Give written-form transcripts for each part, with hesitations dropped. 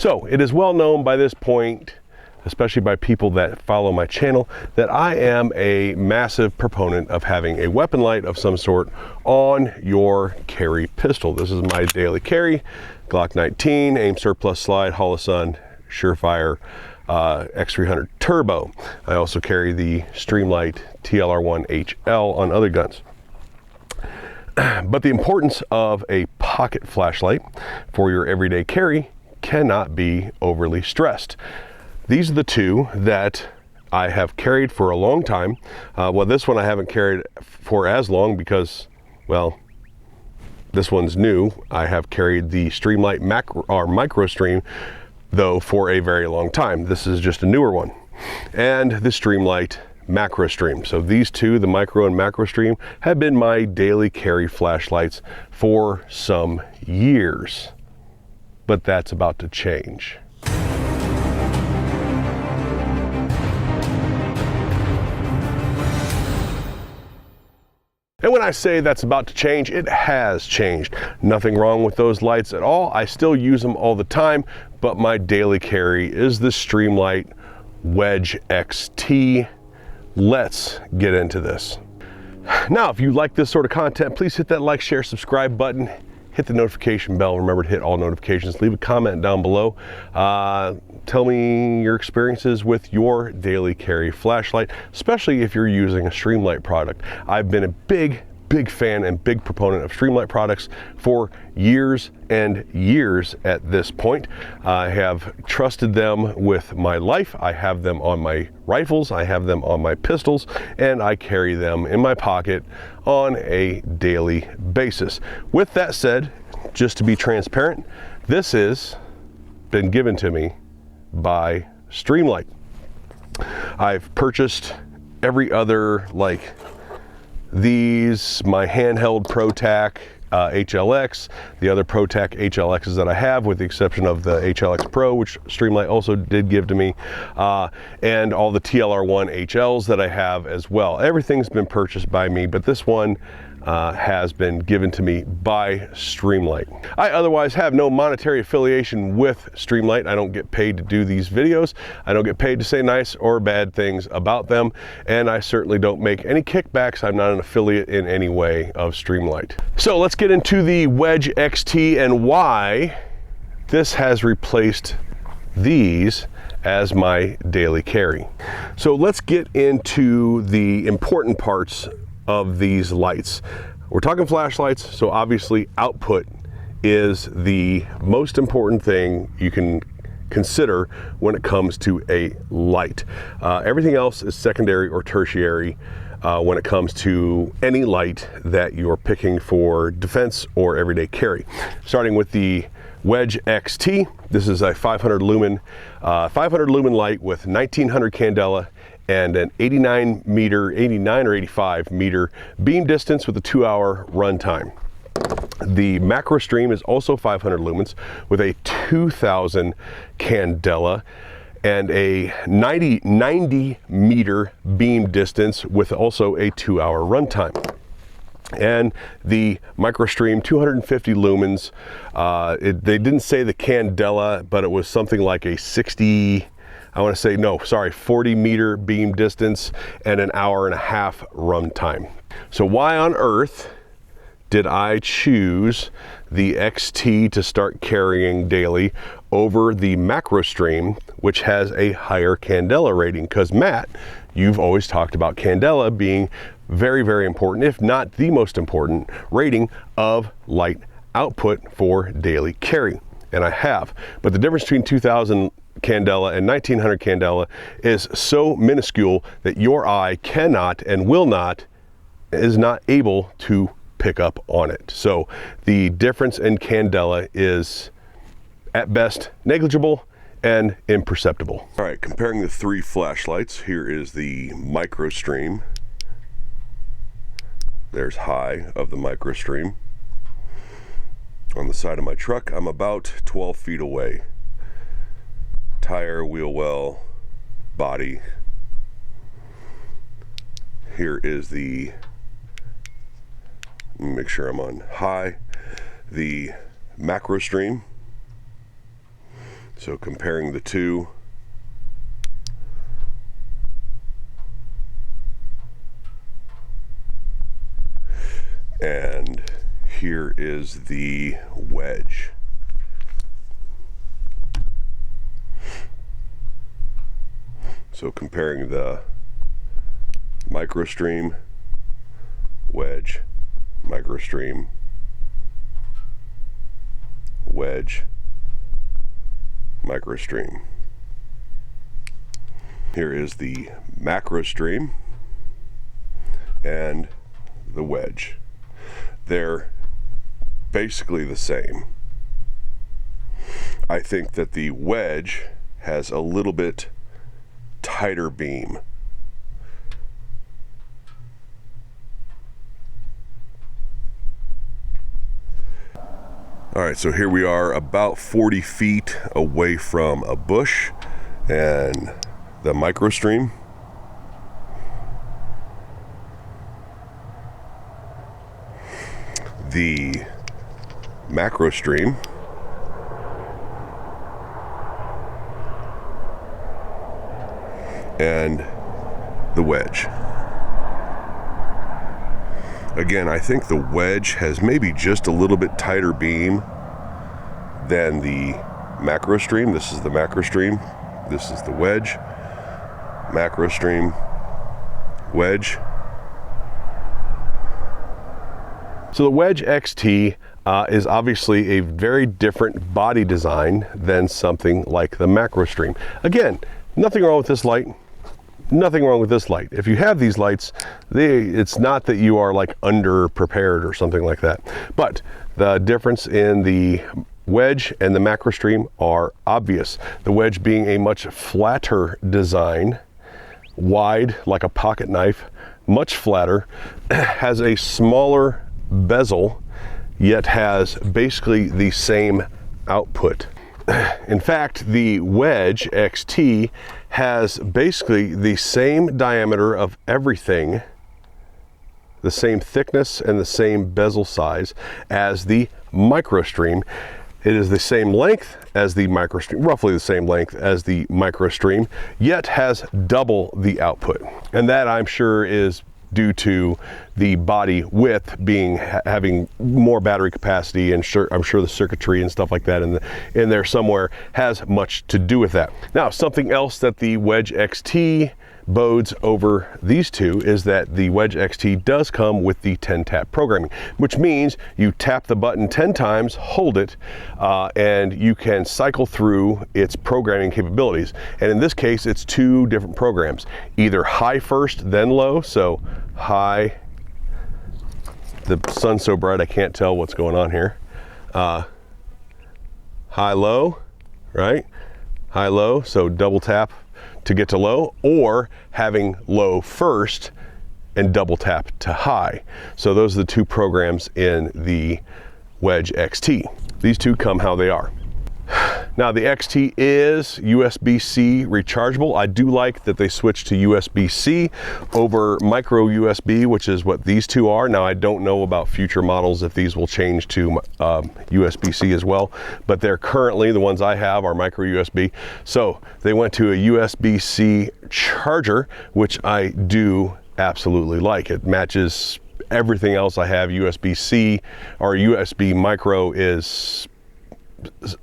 So it is well known by this point, especially by people that follow my channel, that I am a massive proponent of having a weapon light of some sort on your carry pistol. This is my daily carry, Glock 19, aim surplus slide, Holosun, Surefire, X300 Turbo. I also carry the Streamlight TLR1 HL on other guns. But the importance of a pocket flashlight for your everyday carry cannot be overly stressed. These are the two that I have carried for a long time. Well, this one I haven't carried for as long because, well, this one's new. I have carried the Streamlight Micro Stream, though, for a very long time. This is just a newer one. And the Streamlight Macro Stream. So these two, the Micro and Macro Stream, have been my daily carry flashlights for some years. But that's about to change. And when I say that's about to change, it has changed. Nothing wrong with those lights at all. I still use them all the time, but my daily carry is the Streamlight Wedge XT. Let's get into this. Now, if you like this sort of content, please hit that like, share, subscribe button. Hit the notification bell. Remember to hit all notifications. Leave a comment down below. Tell me your experiences with your daily carry flashlight, especially if you're using a Streamlight product. I've been a big fan and big proponent of Streamlight products for years and years at this point. I have trusted them with my life. I have them on my rifles, I have them on my pistols, and I carry them in my pocket on a daily basis. With that said, just to be transparent, this has been given to me by Streamlight. I've purchased every other, like these, my handheld ProTac HLX, the other ProTac HLXs that I have, with the exception of the HLX Pro, which Streamlight also did give to me, and all the TLR1 HLs that I have as well. Everything's been purchased by me, but this one has been given to me by Streamlight. I otherwise have no monetary affiliation with Streamlight. I don't get paid to do these videos. I don't get paid to say nice or bad things about them, and I certainly don't make any kickbacks. I'm not an affiliate in any way of Streamlight. So let's get into the Wedge XT and why this has replaced these as my daily carry. So let's get into the important parts of these lights. We're talking flashlights, so obviously output is the most important thing you can consider when it comes to a light. Everything else is secondary or tertiary when it comes to any light that you're picking for defense or everyday carry. Starting with the Wedge XT, this is a 500 lumen light with 1900 candela and an 89 or 85 meter beam distance with a 2-hour run time. The Macro Stream is also 500 lumens with a 2000 candela and a 90 meter beam distance with also a 2-hour runtime. And the Micro Stream 250 lumens, they didn't say the candela, but it was something like a 40 meter beam distance and an 1.5-hour run time. So why on earth did I choose the XT to start carrying daily over the Macro Stream, which has a higher candela rating? Because Matt, you've always talked about candela being very, very important, if not the most important rating of light output for daily carry. And I have, but the difference between 2000 candela and 1900 candela is so minuscule that your eye cannot and is not able to pick up on it. So the difference in candela is at best negligible and imperceptible. All right, comparing the three flashlights, here is the Micro Stream. There's high of the Micro Stream. On the side of my truck, I'm about 12 feet away. Tire, wheel well, body. Here is the, let me make sure I'm on high, the Macro Stream. So comparing the two, and here is the Wedge. So comparing the MicroStream, Wedge, MicroStream, Wedge, MicroStream. Here is the MacroStream and the Wedge. They're basically the same. I think that the Wedge has a little bit tighter beam. All right, so here we are about 40 feet away from a bush and the MicroStream. The MacroStream. And the Wedge. Again, I think the Wedge has maybe just a little bit tighter beam than the MacroStream. This is the MacroStream. This is the Wedge. MacroStream, Wedge. So the Wedge XT is obviously a very different body design than something like the MacroStream. Again, nothing wrong with this light. Nothing wrong with this light. If you have these lights, it's not that you are like under prepared or something like that. But the difference in the Wedge and the MacroStream are obvious. The Wedge being a much flatter design, wide like a pocket knife, much flatter, has a smaller bezel, yet has basically the same output. In fact, the Wedge XT has basically the same diameter of everything, the same thickness and the same bezel size as the MicroStream. It is the same length as the MicroStream, roughly the same length as the MicroStream, yet has double the output. And that, I'm sure, is due to the body width being having more battery capacity, and I'm sure the circuitry and stuff like that in there somewhere has much to do with that. Now, something else that the Wedge XT bodes over these two is that the Wedge XT does come with the 10-tap programming, which means you tap the button 10 times, hold it, and you can cycle through its programming capabilities. And in this case, it's two different programs, either high first, then low. So high, the sun's so bright I can't tell what's going on here. High, low, right? High, low, so double tap to get to low, or having low first and double tap to high. So those are the two programs in the Wedge XT. These two come how they are. Now, the XT is USB-C rechargeable. I do like that they switched to USB-C over micro USB, which is what these two are. Now, I don't know about future models if these will change to USB-C as well, but they're currently, the ones I have are micro USB. So they went to a USB-C charger, which I do absolutely like. It matches everything else I have. USB-C or USB micro is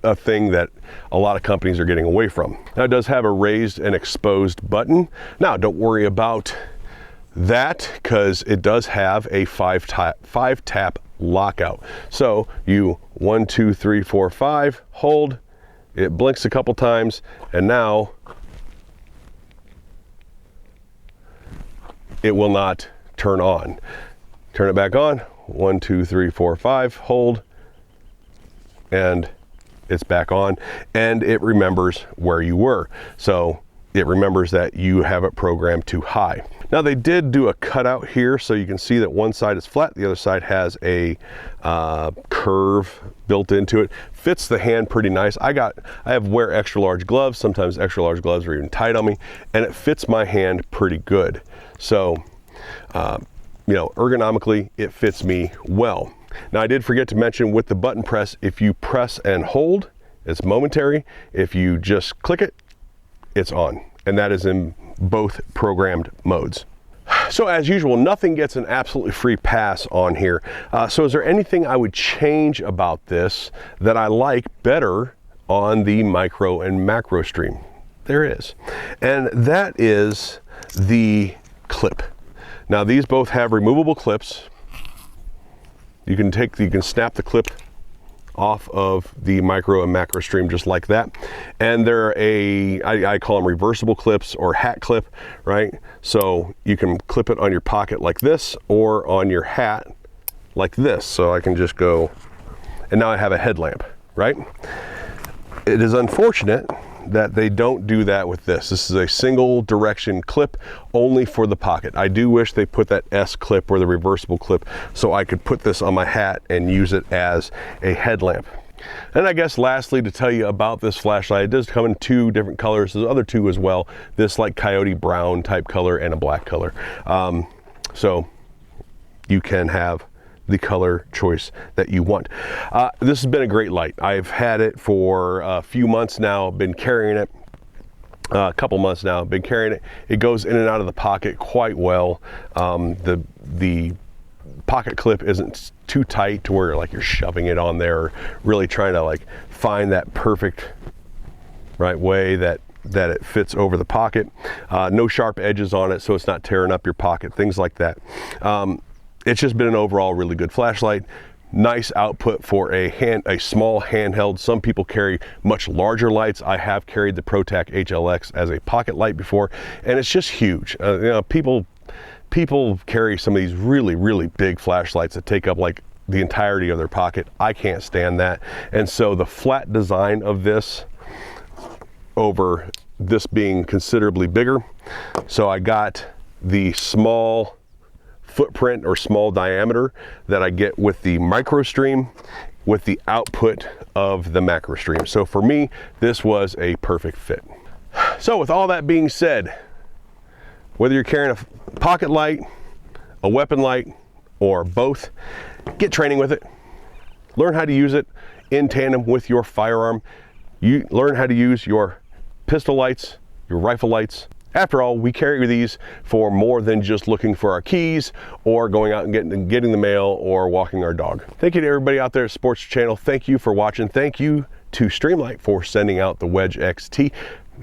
a thing that a lot of companies are getting away from. Now, it does have a raised and exposed button. Now, don't worry about that because it does have a five tap lockout. So you 1, 2, 3, 4, 5, hold, it blinks a couple times, and now it will not turn on. Turn it back on, 1, 2, 3, 4, 5, hold, and it's back on, and it remembers where you were. So it remembers that you have it programmed to high. Now, they did do a cutout here, so you can see that one side is flat, the other side has a curve built into it. Fits the hand pretty nice. I wear extra large gloves. Sometimes extra large gloves are even tight on me, and it fits my hand pretty good. So, you know, ergonomically, it fits me well. Now, I did forget to mention with the button press, if you press and hold It's momentary. If you just click it, it's on. And that is in both programmed modes. So as usual, nothing gets an absolutely free pass on here. So is there anything I would change about this that I like better on the micro and macro stream? There is. And that is the clip. Now these both have removable clips. You can snap the clip off of the micro and macro stream just like that. And they're I call them reversible clips or hat clip, right? So you can clip it on your pocket like this or on your hat like this. So I can just go, and now I have a headlamp, right? It is unfortunate that they don't do that with this. This is a single direction clip only for the pocket. I do wish they put that S clip or the reversible clip so I could put this on my hat and use it as a headlamp. And I guess lastly, to tell you about this flashlight, it does come in two different colors. There's other two as well. This like coyote brown type color and a black color. So you can have the color choice that you want. This has been a great light. I've had it for a few months now, been carrying it. A couple months now, been carrying it. It goes in and out of the pocket quite well. The pocket clip isn't too tight to where like you're shoving it on there, or really trying to like find that perfect right way that it fits over the pocket. No sharp edges on it, so it's not tearing up your pocket, things like that. It's just been an overall really good flashlight. Nice output for a small handheld. Some people carry much larger lights. I have carried the ProTac HLX as a pocket light before, and it's just huge. You know, people carry some of these really big flashlights that take up like the entirety of their pocket. I can't stand that. And so the flat design of this over this being considerably bigger. So I got the small footprint or small diameter that I get with the micro stream with the output of the macro stream. So for me, this was a perfect fit. So with all that being said, whether you're carrying a pocket light, a weapon light, or both, get training with it. Learn how to use it in tandem with your firearm. You learn how to use your pistol lights, your rifle lights. After all, we carry these for more than just looking for our keys or going out and getting the mail or walking our dog. Thank you to everybody out there at Sports Channel. Thank you for watching. Thank you to Streamlight for sending out the Wedge XT.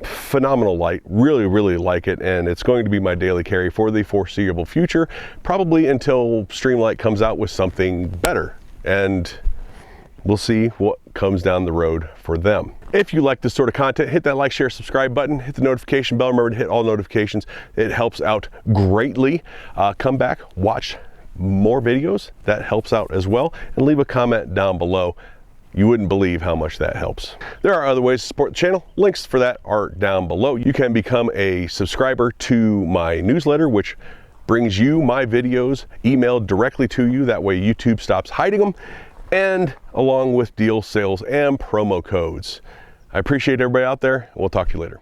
Phenomenal light, really like it, and it's going to be my daily carry for the foreseeable future, probably until Streamlight comes out with something better, and we'll see what comes down the road for them. If you like this sort of content, hit that like, share, subscribe button, hit the notification bell. Remember to hit all notifications. It helps out greatly. Come back, watch more videos. That helps out as well, and leave a comment down below. You wouldn't believe how much that helps. There are other ways to support the channel. Links for that are down below. You can become a subscriber to my newsletter, which brings you my videos emailed directly to you. That way YouTube stops hiding them, and along with deal sales and promo codes. I appreciate everybody out there. We'll talk to you later.